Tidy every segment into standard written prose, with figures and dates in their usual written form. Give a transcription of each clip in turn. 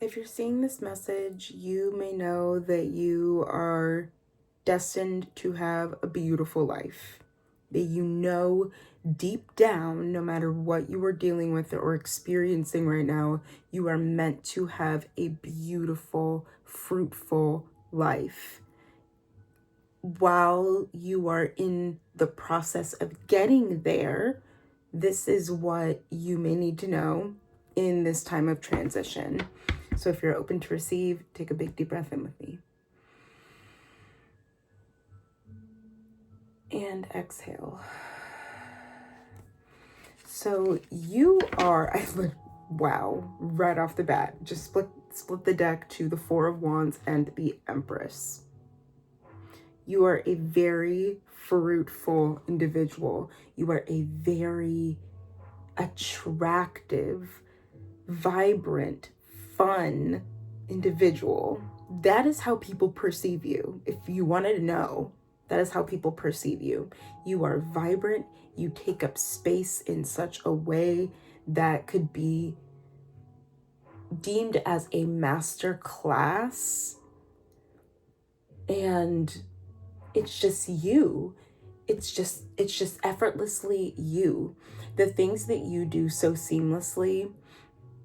If you're seeing this message, you may know that you are destined to have a beautiful life. That you know deep down, no matter what you are dealing with or experiencing right now, you are meant to have a beautiful, fruitful life. While you are in the process of getting there, this is what you may need to know in this time of transition. So if you're open to receive, take a big deep breath in with me. And exhale. So you are, wow, right off the bat, just split the deck to the Four of Wands and the Empress. You are a very fruitful individual. You are a very attractive, vibrant, fun individual. That is how people perceive you. If you wanted to know, that is how people perceive you. You are vibrant. You take up space in such a way that could be deemed as a master class. And it's just you. It's just effortlessly you. The things that you do so seamlessly,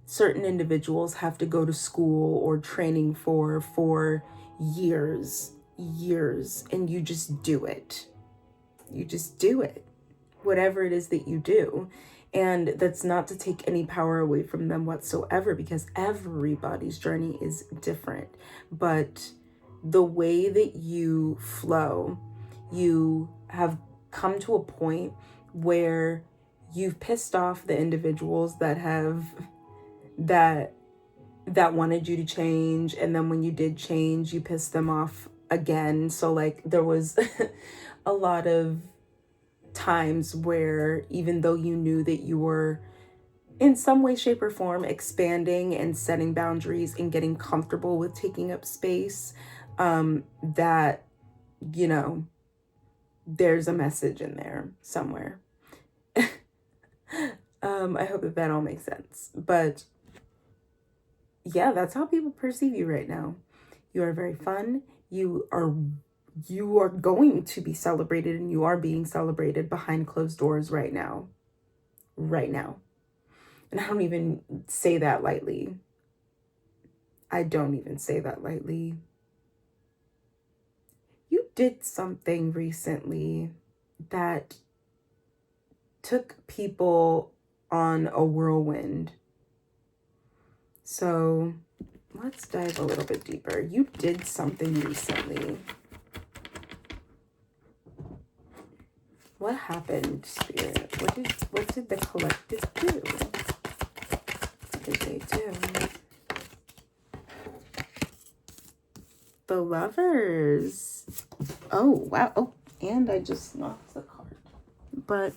certain individuals have to go to school or training for years, and you just do it. You just do it. Whatever it is that you do. And that's not to take any power away from them whatsoever, because everybody's journey is different. But the way that you flow, you have come to a point where you've pissed off the individuals that wanted you to change, and then when you did change, you pissed them off again. So like there was a lot of times where even though you knew that you were in some way, shape, or form expanding and setting boundaries and getting comfortable with taking up space, that, you know, there's a message in there somewhere. I hope that all makes sense. But yeah, that's how people perceive you right now. You are very fun. You are going to be celebrated, and you are being celebrated behind closed doors right now. Right now. And I don't even say that lightly. I don't even say that lightly. You did something recently that took people on a whirlwind. So let's dive a little bit deeper. You did something recently. What happened, Spirit? What did the collective do? What did they do? The Lovers. Oh, wow. Oh, and I just knocked the card. But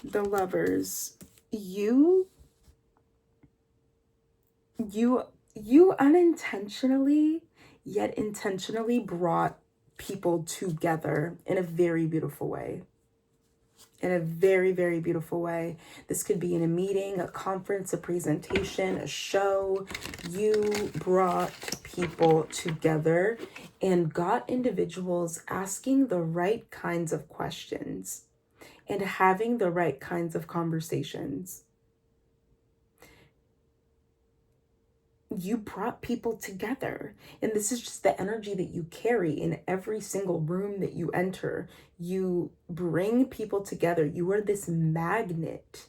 the Lovers, you unintentionally yet intentionally brought people together in a very beautiful way. In a very, very beautiful way. This could be in a meeting, a conference, a presentation, a show. You brought people together and got individuals asking the right kinds of questions and having the right kinds of conversations. You brought people together, and this is just the energy that you carry in every single room that you enter. You bring people together. You are this magnet.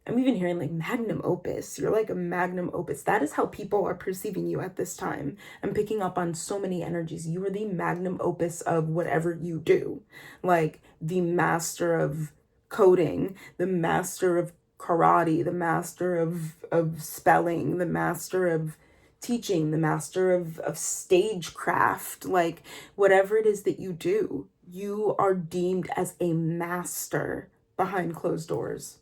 I'm even hearing like magnum opus. You're like a magnum opus. That is how people are perceiving you at this time. I'm picking up on so many energies. You are the magnum opus of whatever you do, like the master of coding, the master of karate, the master of spelling, the master of teaching, the master of stagecraft, like whatever it is that you do, you are deemed as a master behind closed doors.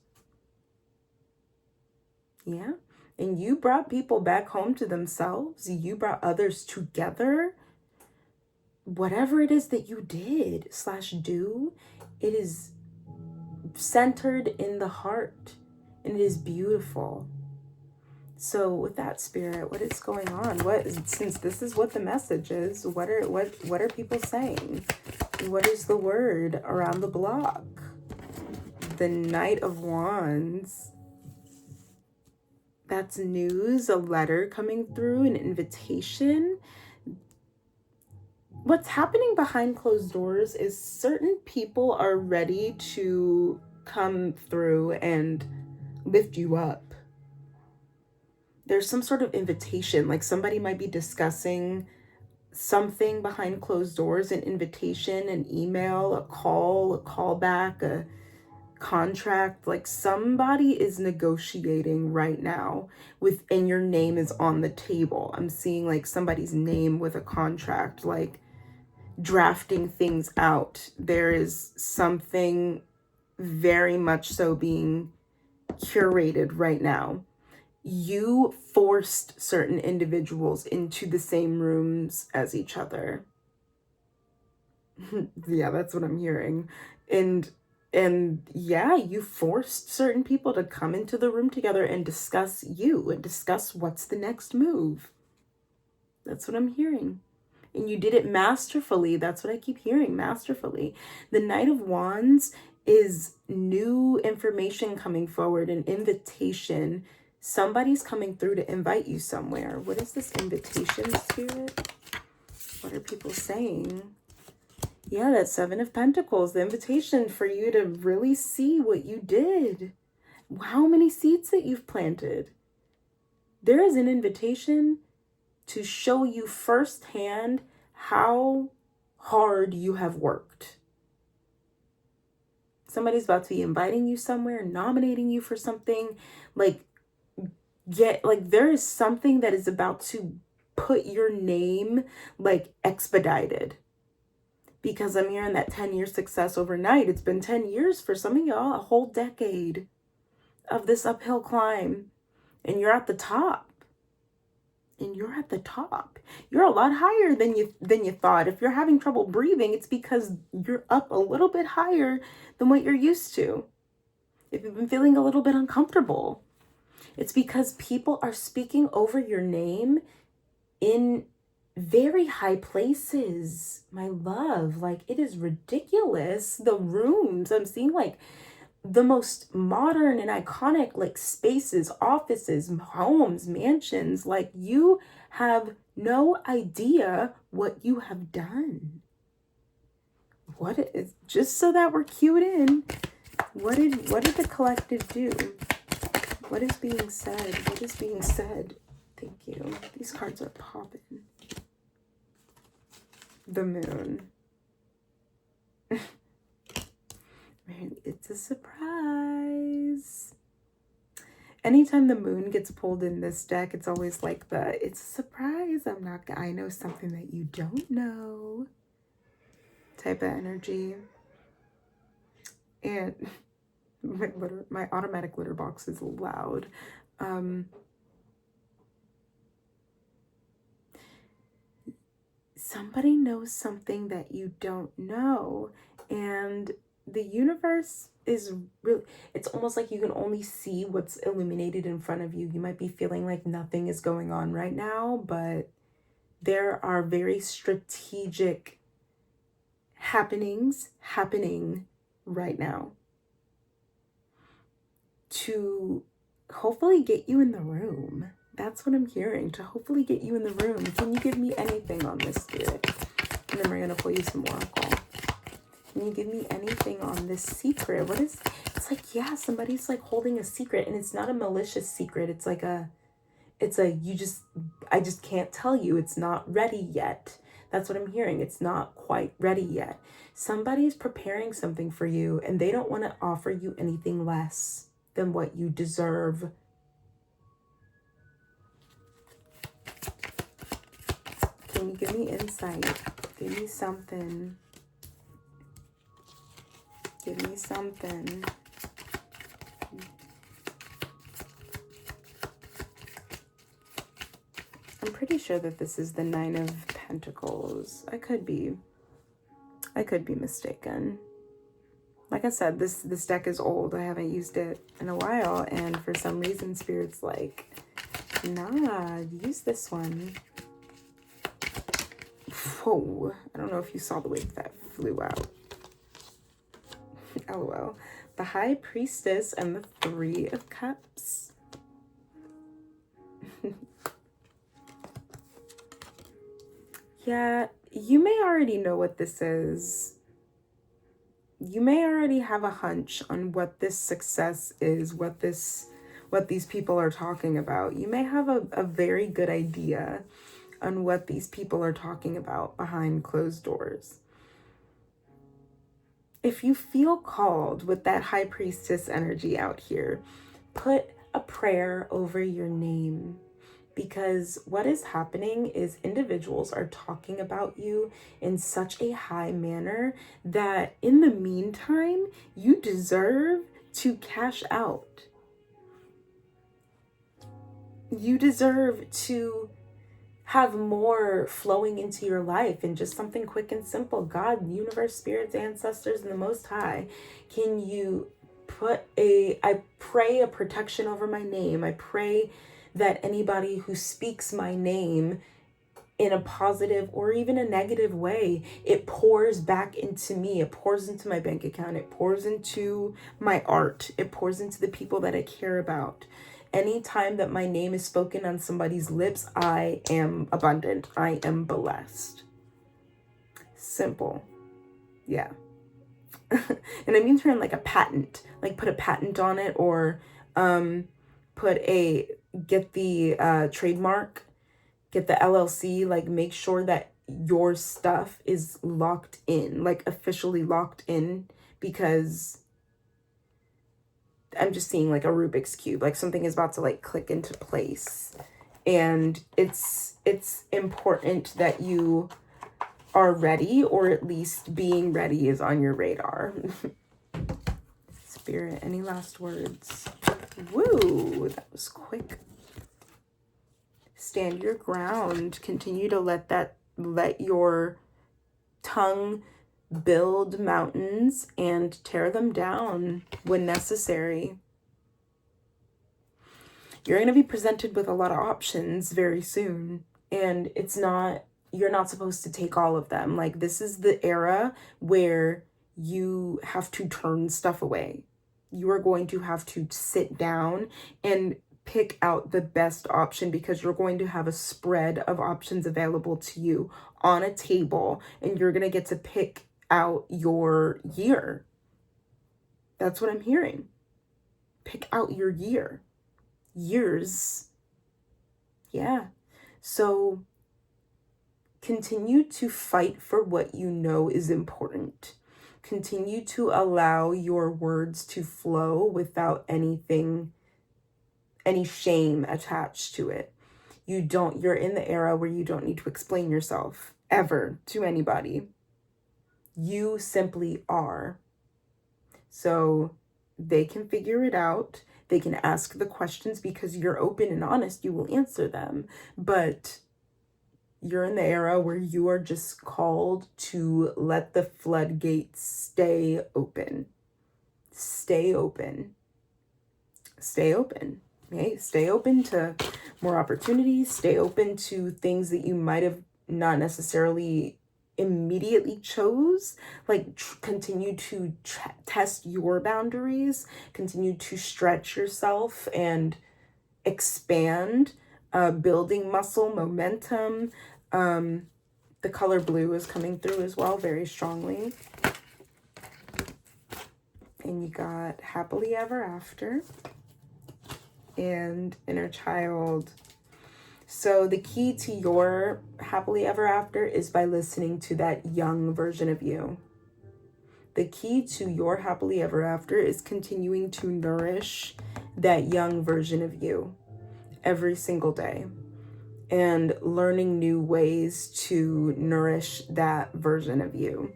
Yeah. And you brought people back home to themselves. You brought others together. Whatever it is that you did / do, it is centered in the heart, and it is beautiful. So with that, Spirit, what is going on? Since this is what the message is, what are people saying? What is the word around the block? The Knight of Wands. That's news, a letter coming through, an invitation. What's happening behind closed doors is certain people are ready to come through and lift you up. There's some sort of invitation, like somebody might be discussing something behind closed doors, an invitation, an email, a callback, a contract. Like somebody is negotiating right now and your name is on the table. I'm seeing like somebody's name with a contract, like drafting things out. There is something very much so being curated right now. You forced certain individuals into the same rooms as each other. Yeah, that's what I'm hearing. And yeah, you forced certain people to come into the room together and discuss you and discuss what's the next move. That's what I'm hearing. And you did it masterfully. That's what I keep hearing, masterfully. The Knight of Wands is new information coming forward, an invitation. Somebody's coming through to invite you somewhere. What is this invitation, Spirit? What are people saying? Yeah, that Seven of Pentacles, the invitation for you to really see what you did. How many seeds that you've planted. There is an invitation to show you firsthand how hard you have worked. Somebody's about to be inviting you somewhere, nominating you for something. Like there is something that is about to put your name like expedited. Because I'm hearing that 10-year success overnight. It's been 10 years for some of y'all, a whole decade of this uphill climb. And you're at the top. And you're at the top. You're a lot higher than you thought. If you're having trouble breathing, it's because you're up a little bit higher than what you're used to. If you've been feeling a little bit uncomfortable, it's because people are speaking over your name in very high places, my love. Like, it is ridiculous. The rooms, I'm seeing like the most modern and iconic like spaces, offices, homes, mansions. Like, you have no idea what you have done. What is, just so that we're cued in, what did the collective do? What is being said? What is being said? Thank you. These cards are popping. The Moon. Man, it's a surprise. Anytime the Moon gets pulled in this deck, it's always like it's a surprise. I know something that you don't know type of energy. And my automatic litter box is loud. Somebody knows something that you don't know, and the universe is really, it's almost like you can only see what's illuminated in front of you. You might be feeling like nothing is going on right now, but there are very strategic happenings happening right now to hopefully get you in the room. That's what I'm hearing, to hopefully get you in the room. Can you give me anything on this, Spirit? And then we're going to pull you some oracle. Can you give me anything on this secret? What is, it's like, yeah, somebody's like holding a secret, and it's not a malicious secret. It's like I just can't tell you. It's not ready yet. That's what I'm hearing. It's not quite ready yet. Somebody's preparing something for you, and they don't want to offer you anything less than what you deserve. Can you give me insight? Give me something. Give me something. I'm pretty sure that this is the Nine of Pentacles. I could be mistaken. Like I said, this deck is old. I haven't used it in a while, and for some reason, Spirit's like, Nah, use this one. Whoa, I don't know if you saw the way that flew out. LOL. The High Priestess and the Three of Cups. Yeah, you may already know what this is. You may already have a hunch on what this success is, what these people are talking about. You may have a very good idea on what these people are talking about behind closed doors. If you feel called with that High Priestess energy out here, put a prayer over your name, because what is happening is individuals are talking about you in such a high manner that in the meantime, you deserve to cash out. You deserve to have more flowing into your life, and just something quick and simple. God, universe, spirits, ancestors, and the Most High, can you I pray a protection over my name. I pray that anybody who speaks my name in a positive or even a negative way, it pours back into me. It pours into my bank account. It pours into my art. It pours into the people that I care about. Anytime that my name is spoken on somebody's lips, I am abundant. I am blessed. Simple. Yeah. And I mean turn like a patent, like put a patent on it, or get the trademark, get the LLC, like make sure that your stuff is locked in, like officially locked in, because I'm just seeing like a Rubik's Cube, like something is about to like click into place. And it's important that you are ready, or at least being ready is on your radar. Spirit, any last words? Woo, that was quick. Stand your ground. Continue to let your tongue build mountains and tear them down when necessary. You're going to be presented with a lot of options very soon, and you're not supposed to take all of them. Like, this is the era where you have to turn stuff away. You are going to have to sit down and pick out the best option, because you're going to have a spread of options available to you on a table, and you're going to get to pick out your year. That's what I'm hearing. Pick out your year. Years. Yeah. So continue to fight for what you know is important. Continue to allow your words to flow without any shame attached to it. You're in the era where you don't need to explain yourself ever to anybody. You simply are. So they can figure it out. They can ask the questions, because you're open and honest. You will answer them. But you're in the era where you are just called to let the floodgates stay open. Stay open. Stay open. Okay? Stay open to more opportunities. Stay open to things that you might have not necessarily immediately chose. Like, continue to test your boundaries. Continue to stretch yourself and expand, building muscle, momentum. The color blue is coming through as well very strongly. And you got happily ever after and inner child. So the key to your happily ever after is by listening to that young version of you. The key to your happily ever after is continuing to nourish that young version of you every single day, and learning new ways to nourish that version of you.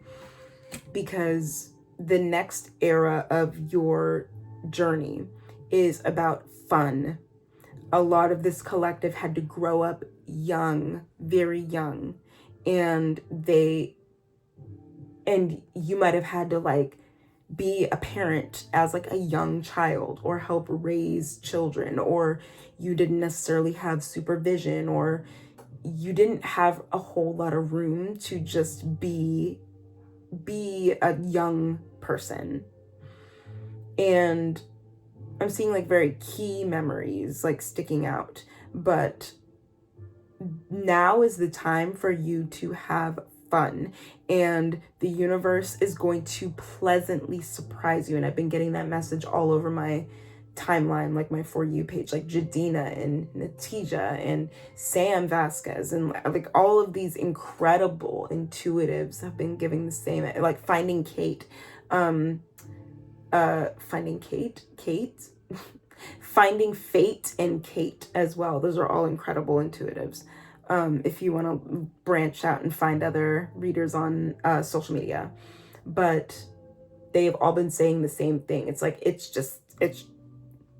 Because the next era of your journey is about fun. A lot of this collective had to grow up young, very young, and you might have had to like be a parent as like a young child, or help raise children, or you didn't necessarily have supervision, or you didn't have a whole lot of room to just be a young person. And I'm seeing like very key memories like sticking out, but now is the time for you to have fun, and the universe is going to pleasantly surprise you. And I've been getting that message all over my timeline, like my For You page, like Jadina and Natija and Sam Vasquez, and like all of these incredible intuitives have been giving the same, like Finding Kate, Finding Kate Finding Fate and Kate as well. Those are all incredible intuitives. If you want to branch out and find other readers on social media, but they've all been saying the same thing. It's like, it's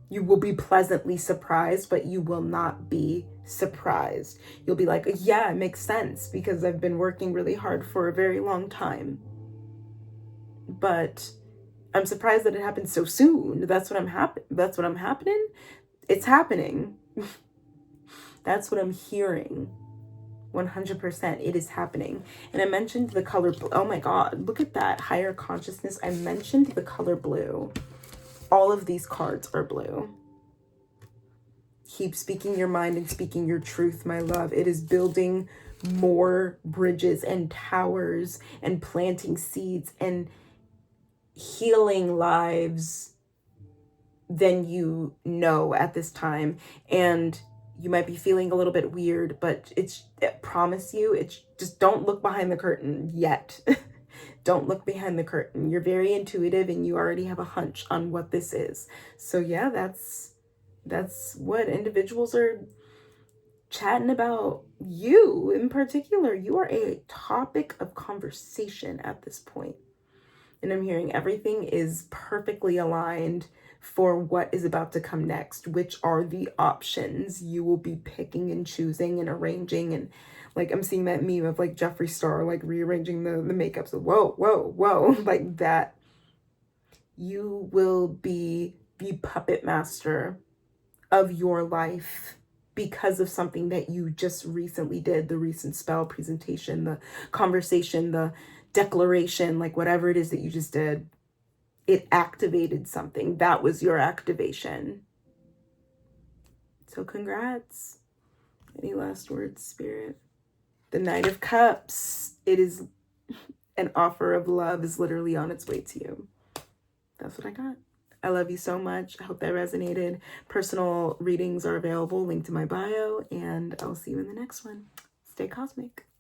you will be pleasantly surprised, but you will not be surprised. You'll be like, yeah, it makes sense because I've been working really hard for a very long time. But I'm surprised that it happened so soon. That's what I'm happening. It's happening. That's what I'm hearing. 100%, it is happening. And I mentioned the color blue. Oh my God, look at that higher consciousness. I mentioned the color blue. All of these cards are blue. Keep speaking your mind and speaking your truth, my love. It is building more bridges and towers and planting seeds and healing lives than you know at this time. And you might be feeling a little bit weird, but I promise you, it's just, don't look behind the curtain yet. Don't look behind the curtain. You're very intuitive and you already have a hunch on what this is. So yeah, that's what individuals are chatting about. You in particular, you are a topic of conversation at this point. And I'm hearing everything is perfectly aligned for what is about to come next, which are the options you will be picking and choosing and arranging. And like, I'm seeing that meme of like Jeffree Star, like rearranging the makeup. So whoa, like that. You will be the puppet master of your life because of something that you just recently did, the recent spell presentation, the conversation, the declaration, like whatever it is that you just did. It activated something. That was your activation. So congrats. Any last words, Spirit? The Knight of Cups. It is an offer of love is literally on its way to you. That's what I got. I love you so much. I hope that resonated. Personal readings are available, linked to my bio, and I'll see you in the next one. Stay cosmic.